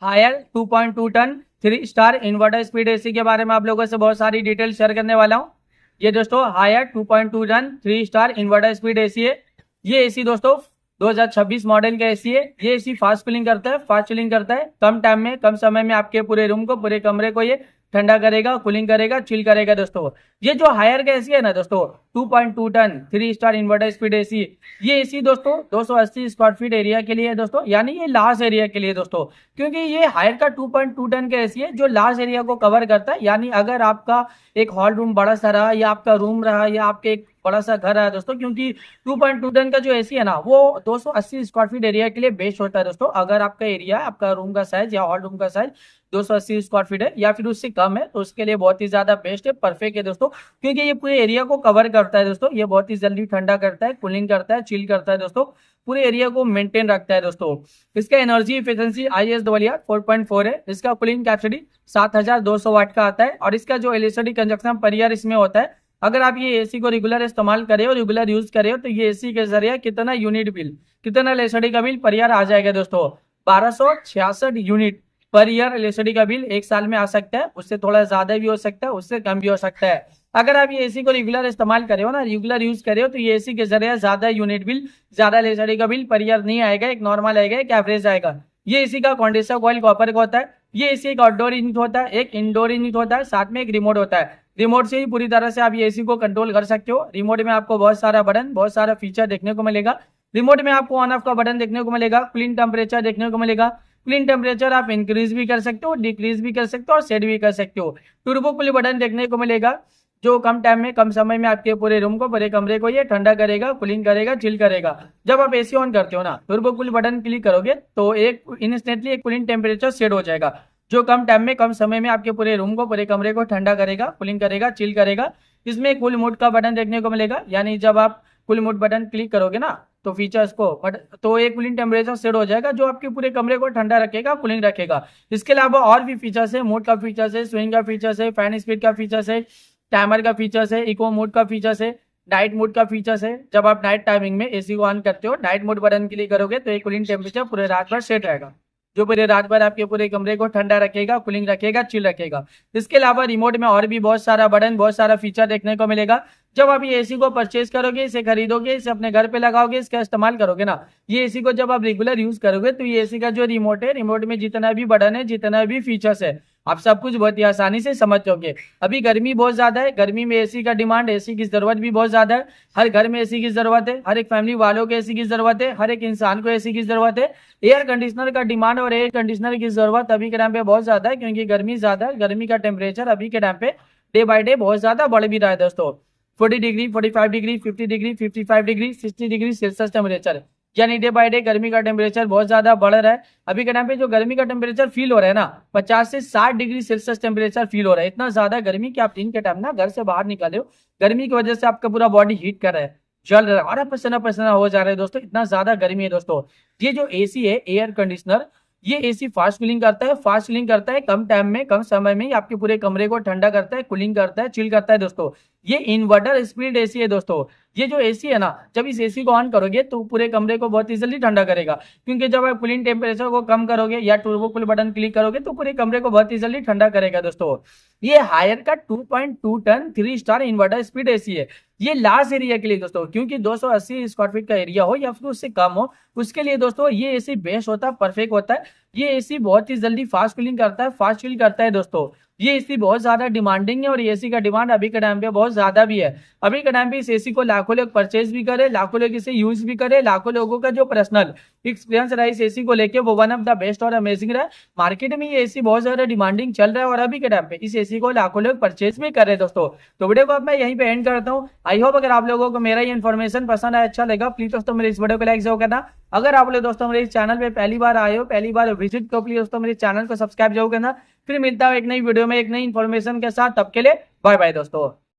Higher 2.2 ton 3 star inverter speed AC के बारे में आप लोगों से बहुत सारी डिटेल शेयर करने वाला हूँ। ये दोस्तों Haier 2.2 ton 3 star inverter speed AC है। ये एसी दोस्तों 2026 मॉडल का एसी है। ये एसी फास्ट कूलिंग करता है, फास्ट चिलिंग करता है। कम टाइम में, कम समय में आपके पूरे रूम को, पूरे कमरे को ये ठंडा करेगा, कूलिंग करेगा, चिल करेगा दोस्तों। ये जो हायर का एसी है ना दोस्तों, 2.2 ton 3 star inverter speed AC, ये एसी दोस्तों 280 स्क्वायर फीट एरिया के लिए है दोस्तों, यानी ये लार्ज एरिया के लिए दोस्तों, क्योंकि ये हायर का 2.2 टन का एसी है जो लार्ज एरिया को कवर करता है। यानी अगर आपका एक हॉल रूम बड़ा सा रहा, या आपका रूम रहा, या आपके एक बड़ा सा घर है दोस्तों, क्योंकि 2.2 टन का जो एसी है ना वो 280 स्क्वायर फीट एरिया के लिए बेस्ट होता है दोस्तों। अगर आपका एरिया, आपका रूम का साइज या हॉल रूम का साइज 280 स्क्वायर फीट है या फिर उससे कम है, तो उसके लिए बहुत ही ज्यादा बेस्ट है, परफेक्ट है दोस्तों, क्योंकि ये पूरे एरिया को कवर करता है दोस्तों। ये बहुत ही जल्दी ठंडा करता है, कूलिंग करता है, चिल करता है दोस्तों, पूरे एरिया को मेंटेन रखता है दोस्तों। इसका एनर्जी एफिशिएंसी ISWR 4.4 है। इसका कूलिंग कैपेसिटी 7200 वाट का आता है। और इसका जो इलेक्ट्रिसिटी कंजप्शन पर ईयर इसमें होता है, अगर आप ये एसी को रेगुलर इस्तेमाल करें और रेगुलर यूज करें तो ये एसी के जरिए कितना यूनिट बिल, कितना इलेक्ट्रिसिटी का बिल पर ईयर आ जाएगा दोस्तों, 1266 यूनिट पर ईयर इलेक्ट्रिसिटी का बिल एक साल में आ सकता है। उससे थोड़ा ज्यादा भी हो सकता है, उससे कम भी हो सकता है। अगर आप ये एसी को रेगुलर इस्तेमाल करे हो ना, रेगुलर यूज करे हो, तो ये एसी के जरिए ज्यादा यूनिट बिल, ज्यादा इलेक्ट्रिसिटी का बिल पर ईयर नहीं आएगा, एक नॉर्मल आएगा, एक एवरेज आएगा। ये एसी का कंडेंसर कॉइल कॉपर का होता है। ये एसी एक आउटडोर यूनिट होता है, एक इंडोर यूनिट होता है, साथ में एक रिमोट होता है। रिमोट से ही पूरी तरह से आप ये एसी को कंट्रोल कर सकते हो। रिमोट में आपको बहुत सारा बटन, बहुत सारा फीचर देखने को मिलेगा। रिमोट में आपको ऑन ऑफ का बटन देखने को मिलेगा, क्लीन टेम्परेचर देखने को मिलेगा। क्लीन टेम्परेचर आप इंक्रीज भी कर सकते हो, डिक्रीज भी कर सकते हो और सेट भी कर सकते हो। टर्बो कूल बटन देखने को मिलेगा, जो कम टाइम में, कम समय में आपके पूरे रूम को, पूरे कमरे को ये ठंडा करेगा, कूलिंग करेगा, चिल करेगा। जब आप एसी ऑन करते हो ना, टर्बो कूल बटन क्लिक करोगे तो एक इंस्टेंटली एक कूलिंग टेम्परेचर सेट हो जाएगा, जो कम टाइम में, कम समय में आपके पूरे रूम को, पूरे कमरे को ठंडा करेगा, कूलिंग करेगा, चिल करेगा। इसमें कूल मोड का बटन देखने को मिलेगा, यानी जब आप कूल मोड बटन क्लिक करोगे ना तो फीचर्स को तो एक कूलिंग टेम्परेचर सेट हो जाएगा, जो आपके पूरे कमरे को ठंडा रखेगा, कूलिंग रखेगा। इसके अलावा और भी फीचर्स है, मोड का फीचर्स है, स्विंग का फीचर्स है, फैन स्पीड का फीचर्स है, टाइमर का फीचर्स है, इको मोड का फीचर्स है, नाइट मोड का फीचर्स है। जब आप नाइट टाइमिंग में एसी को ऑन करते हो, नाइट मोड बटन क्लिक करोगे तो एक कूलिंग टेम्परेचर पूरे रात भर सेट रहेगा, जो पूरे रात भर आपके पूरे कमरे को ठंडा रखेगा, कूलिंग रखेगा, चिल रखेगा। इसके अलावा रिमोट में और भी बहुत सारा बटन, बहुत सारा फीचर देखने को मिलेगा। जब आप ये एसी को परचेज करोगे, इसे खरीदोगे, इसे अपने घर पे लगाओगे, इसका इस्तेमाल करोगे ना, ये एसी को जब आप रेगुलर यूज करोगे तो ये एसी का जो रिमोट है, रिमोट में जितना भी बटन है, जितना भी फीचर्स है, आप सब कुछ बहुत ही आसानी से समझ जाओगे। अभी गर्मी बहुत ज्यादा है, गर्मी में एसी का डिमांड, एसी की जरूरत भी बहुत ज्यादा है। हर घर में एसी की जरूरत है, हर एक फैमिली वालों को एसी की जरूरत है, हर एक इंसान को एसी की जरूरत है। एयर कंडीशनर का डिमांड और एयर कंडीशनर की जरूरत अभी के टाइम पे बहुत ज्यादा है, क्योंकि गर्मी ज्यादा है। गर्मी का टेम्परेचर अभी के टाइम पे डे बाय डे बहुत ज्यादा बढ़ भी रहा है दोस्तों। 40 degree, 45 degree, 50 degree, 55 degree, 60 degree Celsius temperature, यानी डे बाय डे गर्मी का टेम्परेचर बहुत ज्यादा बढ़ रहा है। अभी के टाइम पे जो गर्मी का टेम्परेचर फील हो रहा है ना, 50 से 60 डिग्री सेल्सियस टेम्परेचर फील हो रहा है। इतना ज्यादा गर्मी कि आप दिन के टाइम ना घर से बाहर निकले हो, गर्मी की वजह से आपका पूरा बॉडी हीट कर रहा है, जल रहा है और पसीना पसीना हो जा रहा है दोस्तों। इतना ज्यादा गर्मी है दोस्तों। ये जो एसी है, एयर कंडीशनर, ये एसी फास्ट कूलिंग करता है, फास्ट कूलिंग करता है, कम टाइम में, कम समय में आपके पूरे कमरे को ठंडा करता है, कूलिंग करता है, चिल करता है दोस्तों। ये इन्वर्टर स्पीड एसी है दोस्तों। ये जो एसी है ना, जब इस एसी को ऑन करोगे तो पूरे कमरे को बहुत इजीली ठंडा करेगा, क्योंकि जब आप कूलिंग टेम्परेचर को कम करोगे या टर्बो कूल बटन क्लिक करोगे तो पूरे कमरे को बहुत इजीली ठंडा करेगा दोस्तों। ये हायर का 2.2 ton 3 star inverter speed AC है। ये लार्ज एरिया के लिए दोस्तों, क्योंकि 280 स्क्वायर फीट का एरिया हो या फिर उससे कम हो, उसके लिए दोस्तों ये एसी बेस्ट होता है, परफेक्ट होता है। ये एसी बहुत ही जल्दी फास्ट कूलिंग करता है, फास्ट चिल करता है दोस्तों। ये एसी बहुत ज्यादा डिमांडिंग है और एसी का डिमांड अभी के टाइम पे बहुत ज्यादा भी है। अभी के टाइम पे इस एसी को लाखों लोग परचेज भी करे, लाखों लोग इसे यूज भी करे, लाखों लोगों का जो पर्सनल एक्सपीरियंस रहा इस एसी को लेके वो वन ऑफ द बेस्ट और अमेजिंग रहा। मार्केट में ये एसी बहुत ज्यादा डिमांडिंग चल रहा है और अभी के टाइम पे इस एसी को लाखों लोग परचेज भी कर रहे हैं दोस्तों। तो वीडियो को अब मैं यहीं पे एंड करता हूँ। आई होप अगर आप लोगों को मेरा ये इन्फॉर्मेशन पसंद आया, अच्छा लगा, प्लीज दोस्तों मेरे इस वीडियो को लाइक जरूर करना। अगर आप लोग दोस्तों मेरे इस चैनल पे पहली बार आए हो, पहली बार विजिट करो, प्लीज दोस्तों मेरे चैनल को सब्सक्राइब जरूर करना। फिर मिलता हूँ एक नई वीडियो में एक नई इन्फॉर्मेशन के साथ, तब के लिए बाय बाय दोस्तों।